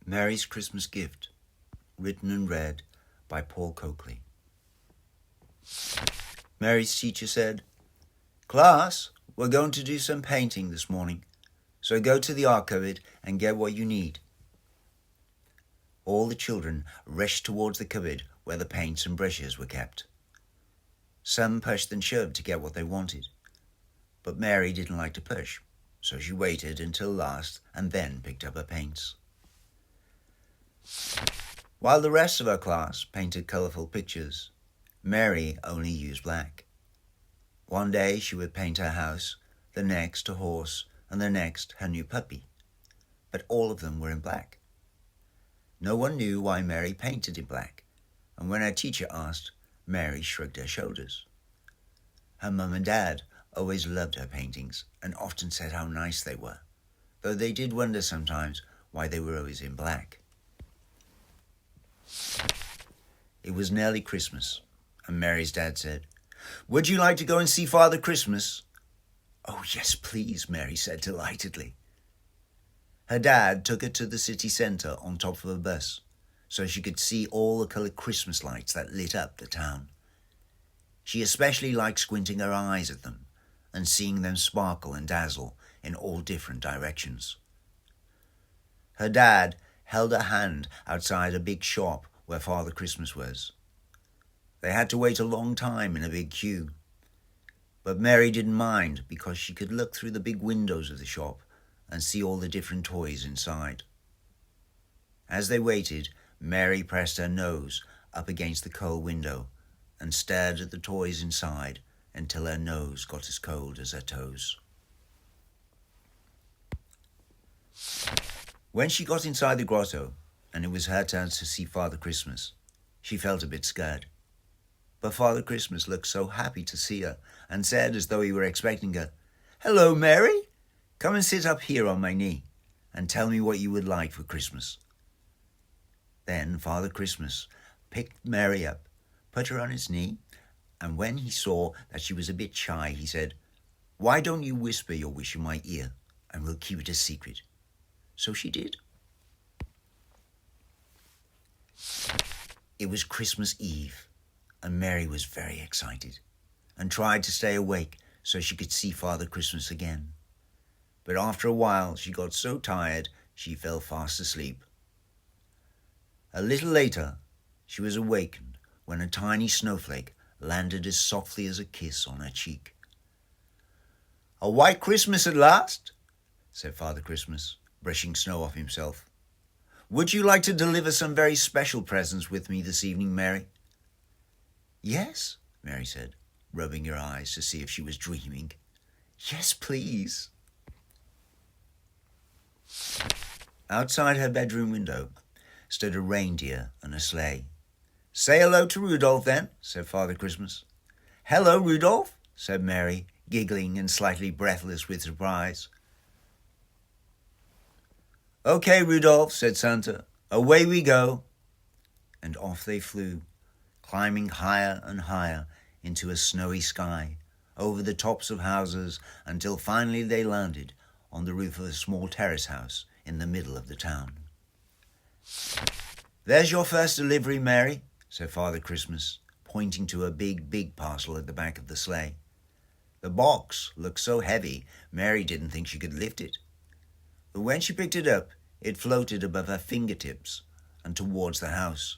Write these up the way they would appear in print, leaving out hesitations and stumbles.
Mary's Christmas Gift, written and read by Paul Coakley. Mary's teacher said, "Class, we're going to do some painting this morning, so go to the art cupboard and get what you need." All the children rushed towards the cupboard where the paints and brushes were kept. Some pushed and shoved to get what they wanted, but Mary didn't like to push, so she waited until last and then picked up her paints. While the rest of her class painted colourful pictures, Mary only used black. One day she would paint her house, the next a horse, and the next her new puppy, but all of them were in black. No one knew why Mary painted in black, and when her teacher asked, Mary shrugged her shoulders. Her mum and dad always loved her paintings and often said how nice they were, though they did wonder sometimes why they were always in black. It was nearly Christmas, and Mary's dad said, "Would you like to go and see Father Christmas?" "Oh, yes, please," Mary said delightedly. Her dad took her to the city centre on top of a bus, so she could see all the coloured Christmas lights that lit up the town. She especially liked squinting her eyes at them and seeing them sparkle and dazzle in all different directions. Her dad held her hand outside a big shop where Father Christmas was. They had to wait a long time in a big queue, but Mary didn't mind because she could look through the big windows of the shop and see all the different toys inside. As they waited, Mary pressed her nose up against the cold window and stared at the toys inside until her nose got as cold as her toes. When she got inside the grotto, and it was her turn to see Father Christmas, she felt a bit scared. But Father Christmas looked so happy to see her and said, as though he were expecting her, "Hello, Mary. Come and sit up here on my knee and tell me what you would like for Christmas." Then Father Christmas picked Mary up, put her on his knee, and when he saw that she was a bit shy, he said, "Why don't you whisper your wish in my ear and we'll keep it a secret?" So she did. It was Christmas Eve, and Mary was very excited and tried to stay awake so she could see Father Christmas again. But after a while, she got so tired she fell fast asleep. A little later, she was awakened when a tiny snowflake landed as softly as a kiss on her cheek. "A white Christmas at last," said Father Christmas, brushing snow off himself. "Would you like to deliver some very special presents with me this evening, Mary?" "Yes," Mary said, rubbing her eyes to see if she was dreaming. "Yes, please." Outside her bedroom window stood a reindeer and a sleigh. "Say hello to Rudolph, then," said Father Christmas. "Hello, Rudolph," said Mary, giggling and slightly breathless with surprise. "Okay, Rudolph," said Santa, "away we go." And off they flew, climbing higher and higher into a snowy sky, over the tops of houses, until finally they landed on the roof of a small terrace house in the middle of the town. "There's your first delivery, Mary," said Father Christmas, pointing to a big parcel at the back of the sleigh. The box looked so heavy, Mary didn't think she could lift it. But when she picked it up, it floated above her fingertips and towards the house.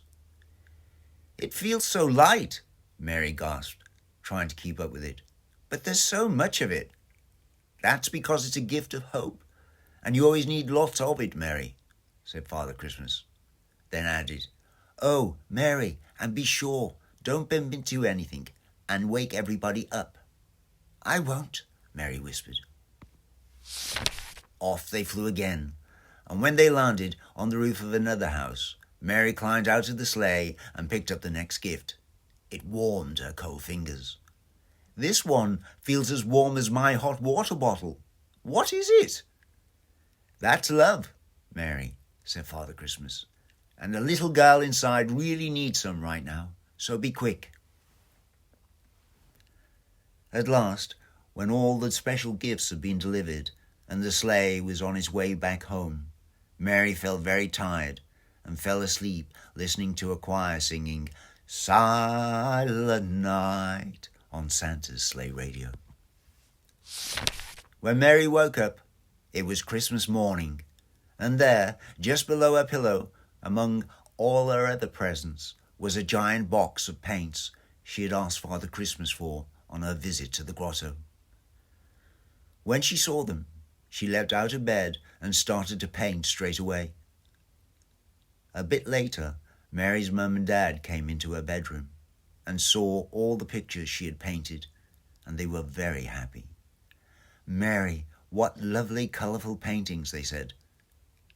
"It feels so light," Mary gasped, trying to keep up with it. "But there's so much of it." "That's because it's a gift of hope, and you always need lots of it, Mary," said Father Christmas. Then added, "Oh, Mary, and be sure, don't bump into anything and wake everybody up." "I won't," Mary whispered. Off they flew again, and when they landed on the roof of another house, Mary climbed out of the sleigh and picked up the next gift. It warmed her cold fingers. "This one feels as warm as my hot water bottle. What is it?" "That's love, Mary," said Father Christmas, "and the little girl inside really needs some right now, so be quick." At last, when all the special gifts had been delivered and the sleigh was on its way back home, Mary felt very tired and fell asleep listening to a choir singing Silent Night on Santa's sleigh radio. When Mary woke up, it was Christmas morning, and there, just below her pillow, among all her other presents, was a giant box of paints she had asked Father Christmas for on her visit to the grotto. When she saw them, she leapt out of bed and started to paint straight away. A bit later, Mary's mum and dad came into her bedroom and saw all the pictures she had painted, and they were very happy. "Mary, what lovely colourful paintings," they said,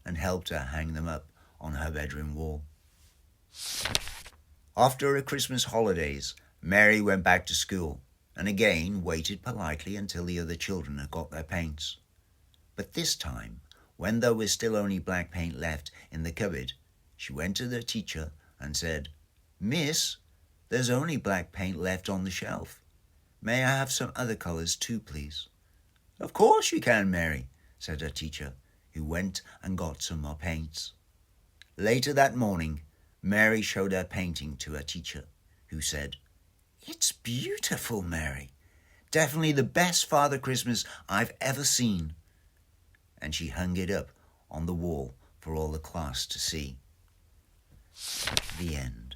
and helped her hang them up on her bedroom wall. After her Christmas holidays, Mary went back to school and again waited politely until the other children had got their paints. But this time, when there was still only black paint left in the cupboard, she went to the teacher and said, "Miss, there's only black paint left on the shelf. May I have some other colours too, please?" "Of course you can, Mary," said her teacher, who went and got some more paints. Later that morning, Mary showed her painting to her teacher, who said, "It's beautiful, Mary. Definitely the best Father Christmas I've ever seen." And she hung it up on the wall for all the class to see. The end.